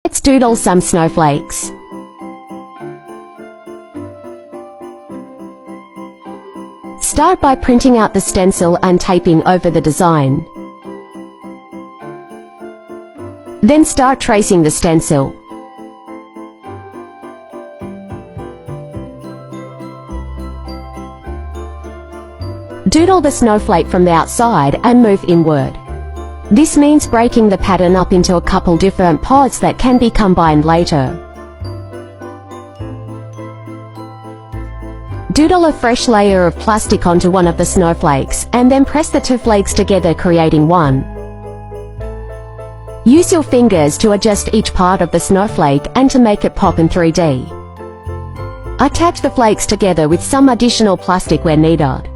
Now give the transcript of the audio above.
Let's doodle some snowflakes. Start by printing out the stencil and taping over the design. Then start tracing the stencil. Doodle the snowflake from the outside and move inward. This means breaking the pattern up into a couple different pods that can be combined later. Doodle a fresh layer of plastic onto one of the snowflakes, and then press the two flakes together, creating one. Use your fingers to adjust each part of the snowflake and to make it pop in 3D. Attach the flakes together with some additional plastic where needed.